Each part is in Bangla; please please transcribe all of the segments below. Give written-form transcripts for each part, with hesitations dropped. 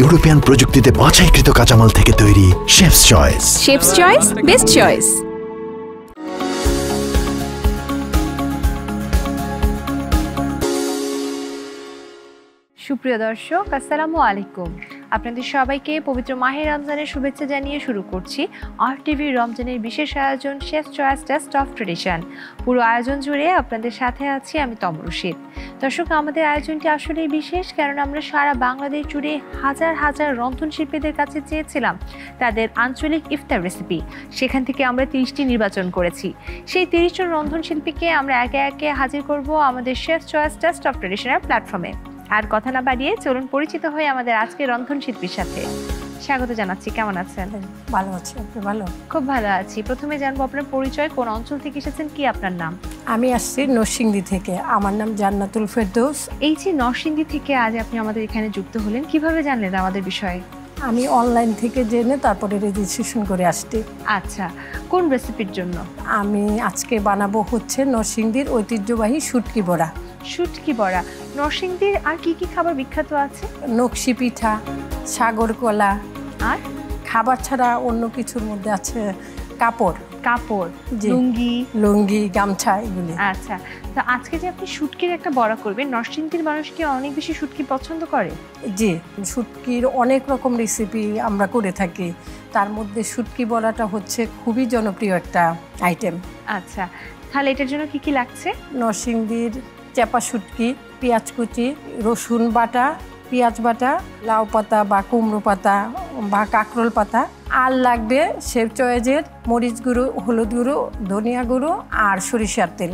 ইউরোপিয়ান প্রযুক্তিতে বাছাইকৃত কাঁচামাল থেকে তৈরি chefs choice. Chefs choice, best choice. সুপ্রিয় দর্শক, আসসালামু আলাইকুম। আপনাদের সবাইকে পবিত্র মাহে রমজানের শুভেচ্ছা জানিয়ে শুরু করছি RTV রমজানের বিশেষ আয়োজন chefs choice test of tradition. পুরো আয়োজন জুড়ে আপনাদের সাথে আছি আমি তমরুশিদ। দর্শক, আমাদের আয়োজনটি আসলেই বিশেষ, কারণ আমরা সারা বাংলাদেশ জুড়ে হাজার হাজার রন্ধনশিল্পীদের কাছে চেয়েছিলাম তাদের আঞ্চলিক ইফতার রেসিপি। সেখান থেকে আমরা 30টি নির্বাচন করেছি। সেই 30 জন রন্ধনশিল্পীকে আমরা একে একে হাজির করব আমাদের শেফস চয়েস টেস্ট অফ ট্রেডিশনের প্ল্যাটফর্মে। আর কথা না বাড়িয়ে চলুন পরিচিত হয়ে আমাদের আজকের রন্ধন শিল্পীর সাথে। স্বাগত জানাচ্ছি। কেমন আছেন? ভালো আছি। আপনি ভালো? খুব ভালো আছি। প্রথমে জানবো আপনার পরিচয়, কোন অঞ্চল থেকে এসেছেন, কি আপনার নাম? আমি আসছি নরসিংদী থেকে। আমার নাম জান্নাতুল ফেরদৌস। এই যে নরসিংদী থেকে আজ আপনি আমাদের এখানে যুক্ত হলেন, কিভাবে জানলেন আমাদের বিষয়ে? আমি অনলাইন থেকে জেনে তারপরে রেজিস্ট্রেশন করে আসছি। আচ্ছা, কোন রেসিপির জন্য? আমি আজকে বানাবো হচ্ছে নরসিংদীর ঐতিহ্যবাহী শুটকি বড়া। শুটকি বড়া। নরসিংদীর আর কি কি খাবার বিখ্যাত আছে? নকশি পিঠা, সাগর কলা, আর খাবার ছাড়া অন্য কিছুর মধ্যে আছে কাপড়, লুঙ্গি, গামছা, এগুলি। আচ্ছা, তো আজকে যে আপনি শুটকির একটা বড়া করবেন, নরসিংদীর মানুষ কি অনেক বেশি শুটকি পছন্দ করে? জি, শুটকির অনেক রকম রেসিপি আমরা করে থাকি। তার মধ্যে শুটকি বড়াটা হচ্ছে খুবই জনপ্রিয় একটা আইটেম। আচ্ছা, তাহলে এটার জন্য কি কি লাগছে? নরসিংদীর চাপা শুটকি, পেঁয়াজ কুচি, রসুন বাটা, পেঁয়াজ বাটা, লাউ পাতা বা কুমড়ো পাতা বা কাঁকরোল পাতা, আর লাগবে শেফ চয়েসের মরিচ গুঁড়ো, হলুদ গুঁড়ো, ধনিয়া গুঁড়ো আর সরিষার তেল।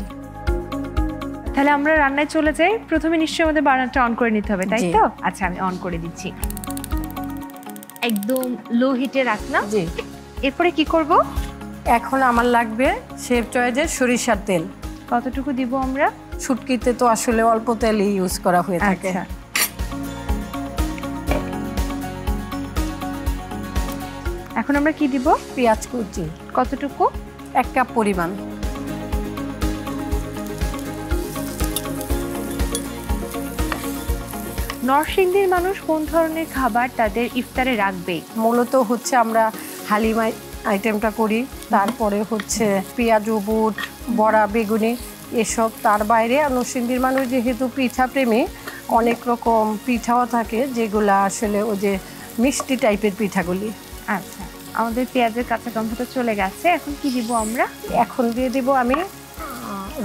তাহলে আমরা রান্নায় চলে যাই। প্রথমে নিশ্চয়ই আমাদের বার্নারটা অন করে নিতে হবে, তাই তো? আচ্ছা, আমি অন করে দিচ্ছি। একদম লো হিটে রাখলাম। জি। এরপরে কি করব? এখন আমার লাগবে শেফ চয়েসের সরিষার তেল। কতটুকু দিব আমরা? শুটকিতে তো আসলে অল্প তেলই ইউজ করা হয়ে থাকে। এখন আমরা কি দিব? পেঁয়াজ কুচি। কতটুকু? 1 কাপ পরিমাণ। নরসিংদীর মানুষ কোন ধরনের খাবার তাদের ইফতারে রাখবে? মূলত হচ্ছে আমরা হালিমা আইটেমটা করি, তারপরে হচ্ছে পেঁয়াজ, বুট, বড়া, বেগুনি, এসব। তার বাইরে নরসিংদীর মানুষ যেহেতু পিঠা প্রেমী, অনেক রকম পিঠাও থাকে যেগুলা আসলে ওই যে মিষ্টি টাইপের পিঠাগুলি। আচ্ছা, আমাদের পেঁয়াজের কাঁচা গন্ধটা চলে গেছে। এখন কি দিব আমরা? এখন দিয়ে দিব আমি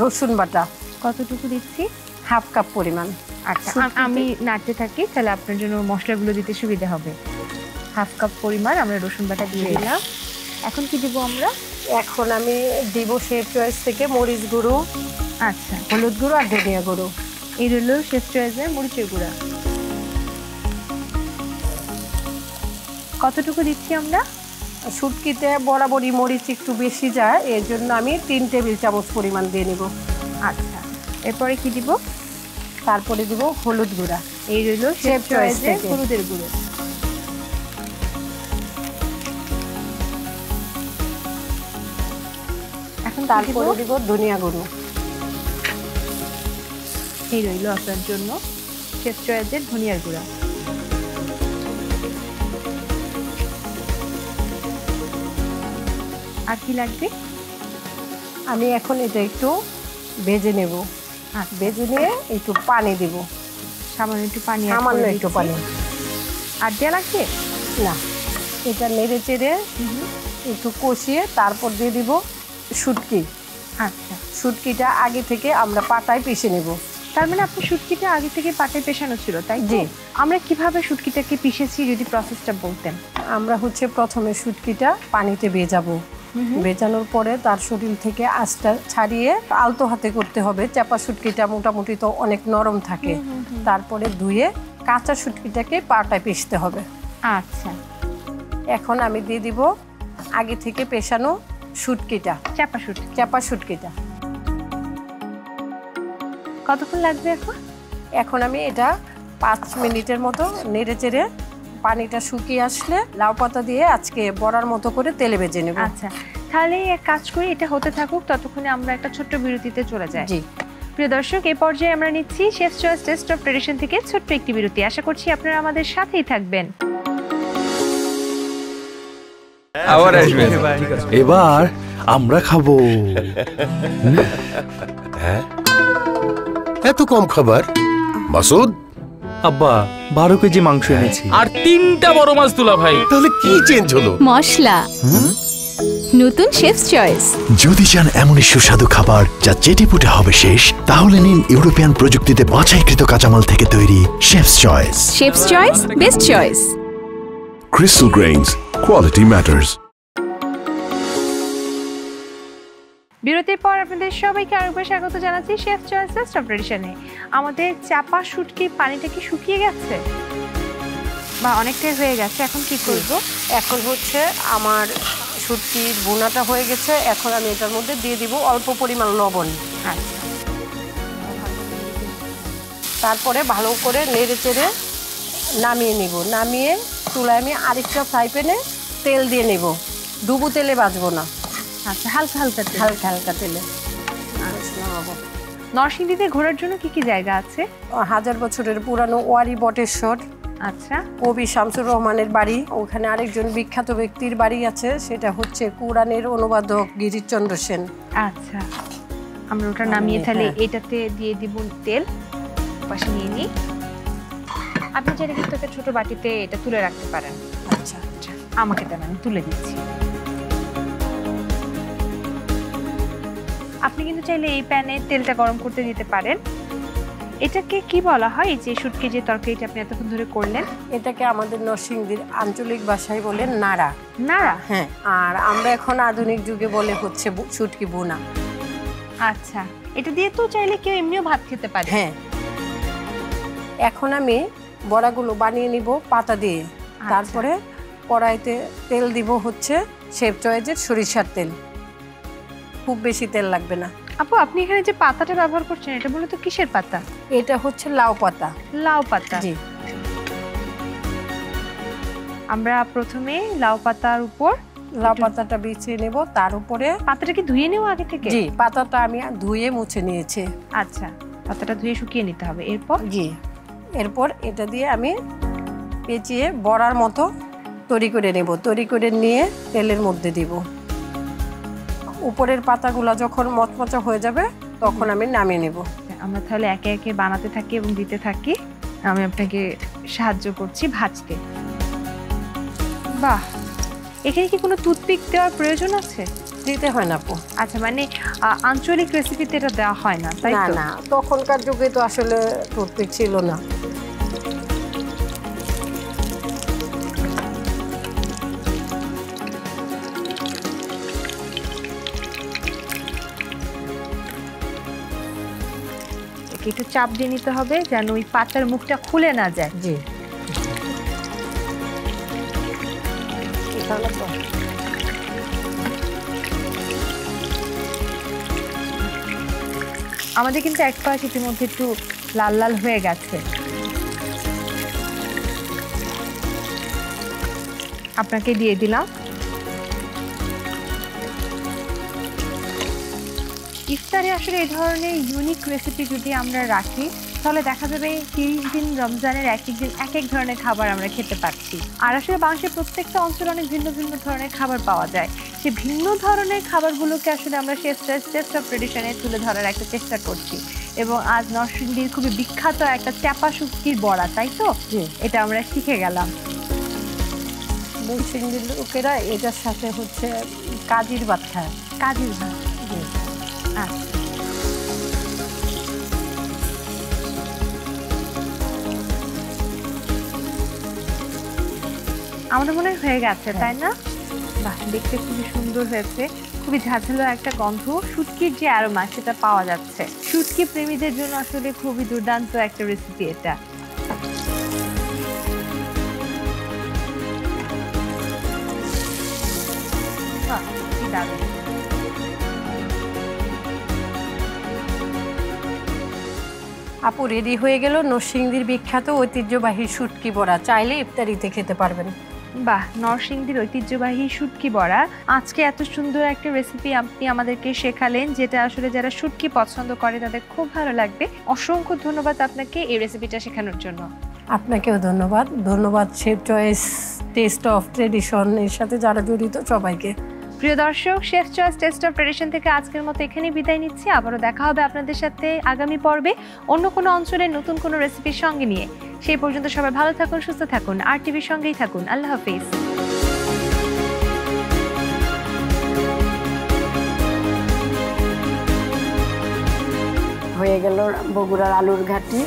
রসুন বাটা। কতটুকু দিচ্ছি? 1/2 কাপ পরিমাণ। আচ্ছা, আমি নাড়তে থাকি, তাহলে আপনার জন্য মশলাগুলো দিতে সুবিধা হবে। 1/2 কাপ পরিমাণ আমরা রসুন বাটা দিয়ে দিলাম। এখন কি দিব আমরা? এখন আমি দিব শেফ চয়েস থেকে মরিচ গুঁড়ো, আচ্ছা, হলুদ গুঁড়ো আর ধনিয়া গুঁড়ো। এই রইল শেফ চয়েসের মরিচের গুঁড়া। কতটুকু দিচ্ছি আমরা? শুটকিতে বরাবরই মরিচ একটু বেশি যায়, এর জন্য আমি 3 টেবিল চামচ পরিমাণ দিয়ে নেব। আচ্ছা, এরপরে কি দিব? তারপরে দিব হলুদ গুঁড়া। এই রইল শেফ চয়েসের হলুদের গুঁড়ো। এখন তারপরে দিব ধনিয়া গুঁড়ো। এই রইল আপনার জন্য শেফ চয়েসের ধনিয়ার গুঁড়া। আর কি লাগবে? আমি এখন এটা একটু ভেজে নেব। ভেজে নিয়ে একটু পানি দিব, সামান্য একটু পানি। সামান্য একটু পানি। আর দেওয়া লাগবে না, এটা নেড়ে চেড়ে একটু কষিয়ে তারপর দিয়ে দিব শুটকি। আচ্ছা, শুটকিটা আগে থেকে আমরা পাটায় পিষে নেব। তার মানে আপনার শুটকিটা আগে থেকে পাটায় পেশানো ছিল, তাই? জি। আমরা কিভাবে শুটকিটাকে পিষেছি যদি প্রসেসটা বলতেন? আমরা হচ্ছে প্রথমে শুটকিটা পানিতে ভেজাবো। ভেজানোর পরে তার শরীর থেকে আঁশটা ছাড়িয়ে আলতো হাতে করতে হবে। চাপা শুটকিটা মোটামুটি তো অনেক নরম থাকে। তারপরে ধুয়ে কাঁচা শুটকিটাকে পাটায় পিষতে হবে। আচ্ছা, এখন আমি দিয়ে দিব আগে থেকে পেশানো শুটকিটা, চাপা শুটকিটা। কতক্ষণ লাগবে এখন? এখন আমি এটা 5 মিনিটের মতো নেড়ে চেড়ে পানিটা শুকিয়ে আসলে লাউ পাতা দিয়ে আজকে বড়ার মতো করে তেলে ভেজে নেব। আচ্ছা, তাহলে এক কাজ করি, এটা হতে থাকুক, ততক্ষণে আমরা একটা ছোট্ট বিরতিতে চলে যাই। জি। প্রিয় দর্শক, এই পর্যায়ে আমরা নিচ্ছি chef choice test of tradition থেকে ছোট্ট একটি বিরতি। আশা করছি আপনারা আমাদের সাথেই থাকবেন। এবার আমরা খাবো। এত কম খাবার মাসুদ? আব্বা 12 কেজি মাংস এনেছি আর 3টা বড় মাছ তুলা ভাই। তাহলে কি চেঞ্জ হলো? মশলা নতুন শেফস চয়েস। যদি চান এমনই সুস্বাদু খাবার যা চেটেপুটে হবে শেষ, তাহলে নিন ইউরোপিয়ান প্রযুক্তিতে বাছাইকৃত কাঁচামাল থেকে তৈরি chefs choice. Chefs choice, best choice. Crystal Grains, quality matters. বিরতির পর আপনাদের সবাইকে আরেকবার স্বাগত জানাচ্ছি শেফ চয়েস টেস্ট অফ ট্রেডিশনে। আমাদের চাপা শুটকির পানিটা কি শুকিয়ে গেছে বা অনেকটাই হয়ে গেছে? এখন কি করব? এখন হচ্ছে আমার শুটকির বোনাটা হয়ে গেছে। এখন আমি এটার মধ্যে দিয়ে দিব অল্প পরিমাণ লবণ। আচ্ছা, তারপরে ভালো করে নেড়ে চেড়ে নামিয়ে নিব। নামিয়ে চুলায় আমি আরেকটা ফ্রাই প্যানে তেল দিয়ে নেব। ডুবু তেলে ভাজবো না, আচ্ছা, হালকা হালকা তেল। হালকা হালকা তেলে নামাবো। নরসিংদীতে ঘোরার জন্য কি কি জায়গা আছে? 1000 বছরের পুরানো ওয়ারি বটেশ্বর, আচ্ছা, কবি শামসুর রহমানের বাড়ি। ওখানে আরেকজন বিখ্যাত ব্যক্তির বাড়ি আছে, সেটা হচ্ছে কুরআনের অনুবাদক গিরিশচন্দ্র সেন। আচ্ছা, আমরা ওটা নামিয়ে তাহলে এটাতে দিয়ে দিব তেল। পাশে নিয়ে নিই। আপনি চাইলে কিন্তু একটা ছোট বাটিতে এটা তুলে রাখতে পারেন। আচ্ছা, আমাকে দেন, আমি তুলে দিচ্ছি। আপনি কিন্তু চাইলে এই প্যানে তেলটা গরম করতে দিতে পারেন। এটাকে কি বলা হয়, এই যে শুটকি যে তরকারিটা আপনি এতক্ষণ ধরে করলেন? এটাকে আমাদের নরসিংদীর আঞ্চলিক ভাষায় বলে নাড়া। নাড়া? হ্যাঁ, আর আমরা এখন আধুনিক যুগে বলে হচ্ছে শুটকি বোনা। আচ্ছা, এটা দিয়ে তো চাইলে কেউ এমনিও ভাত খেতে পারে। হ্যাঁ, এখন আমি বড়াগুলো বানিয়ে নিব পাতা দিয়ে। তারপরে কড়াইতে তেল দিব হচ্ছে শেফ চয়েসের সরিষার তেল। খুব বেশি তেল লাগবে না। আপু, আপনি এখানে যে পাতাটা ব্যবহার করছেন এটা মূলত কিসের পাতা? এটা হচ্ছে লাউ পাতা। লাউ পাতা? জি। আমরা প্রথমে লাউ পাতার উপর লাউ পাতাটা বিছিয়ে নেব, তার উপরে। পাতাটা কি ধুয়ে নেব আগে থেকে? জি, পাতাটা আমি ধুয়ে মুছে নিয়েছি। আচ্ছা, পাতাটা ধুয়ে শুকিয়ে নিতে হবে। এরপর? জি, এরপর এটা দিয়ে আমি পেঁচিয়ে বড়ার মতো তৈরি করে নেব। তৈরি করে নিয়ে তেলের মধ্যে দিব। উপরের পাতাগুলো যখন মচমচা হয়ে যাবে তখন আমি নামিয়ে নেব। আমরা তাহলে একে একে বানাতে থাকি এবং দিতে থাকি। আমি আপনাকে সাহায্য করছি ভাজতে। বাহ, এখানে কি কোনো টুথপিক দেওয়ার প্রয়োজন আছে? দিতে হয় না আপু। আচ্ছা, মানে আঞ্চলিক রেসিপিতে এটা দেওয়া হয় না, তাই তো? না, তখনকার যুগে তো আসলে টুথপিক ছিল না। একটু চাপ দিয়ে নিতে হবে যেন ওই পাতার মুখটা খুলে না যায়। জি, আমাদের কিন্তু এক পাশ ইতিমধ্যে একটু লাল লাল হয়ে গেছে। আপনাকে দিয়ে দিলাম। ইফতারে আসলে এই ধরনের ইউনিক রেসিপি যদি আমরা রাখি তাহলে দেখা যাবে 30 দিন রমজানের এক এক দিন এক এক ধরনের খাবার আমরা খেতে পাচ্ছি। আর আসলে বাংলাদেশের প্রত্যেকটা অঞ্চলে অনেক ভিন্ন ভিন্ন ধরনের খাবার পাওয়া যায়। সেই ভিন্ন ধরনের খাবারগুলোকে আসলে আমরা শেফ চয়েস টেস্ট অফ ট্রেডিশনে তুলে ধরার একটা চেষ্টা করছি। এবং আজ নরসিংদীর খুবই বিখ্যাত একটা চাপা শুটকির বড়া, তাই তো? এটা আমরা শিখে গেলাম। নরসিংদীর লোকেরা এটার সাথে হচ্ছে কাজির ভাত খায়। কাজির ভাত? আচ্ছা, আমাদের মনে হয়ে গেছে, তাই না? বাহ, দেখতে খুবই সুন্দর হয়েছে। খুবই ঝাঁঝালো একটা গন্ধ, শুটকির যে অ্যারোমা সেটা পাওয়া যাচ্ছে। শুটকি প্রেমীদের জন্য আসলে খুবই দুর্দান্ত একটা রেসিপি এটা। বাহ, কি দারুণ। আপু, রেডি হয়ে গেল নরসিংদীর বিখ্যাত ঐতিহ্যবাহী শুটকি বড়া। চাইলে ইফতারিতে খেতে পারবেন। বাহ, নরসিংদীর ঐতিহ্যবাহী শুটকি বড়া। আজকে এত সুন্দর একটা রেসিপি আপনি আমাদেরকে শেখালেন, যেটা আসলে যারা শুটকি পছন্দ করে তাদের খুব ভালো লাগবে। অসংখ্য ধন্যবাদ আপনাকে এই রেসিপিটা শেখানোর জন্য। আপনাকেও ধন্যবাদ। ধন্যবাদ chef choice test of tradition এর সাথে যারা জড়িত সবাইকে। প্রিয় দর্শক, chef choice test of tradition থেকে আজকের মতো এখানেই বিদায় নিচ্ছি। আবারও দেখা হবে আপনাদের সাথে আগামী পর্বে অন্য কোনো অঞ্চলের নতুন কোনো রেসিপির সঙ্গে নিয়ে। সেই পর্যন্ত সবাই ভালো থাকুন, সুস্থ থাকুন, আর টিভির সঙ্গেই থাকুন। আল্লাহ হাফিজ। হয়ে গেল বগুড়ার আলুর ঘাটি।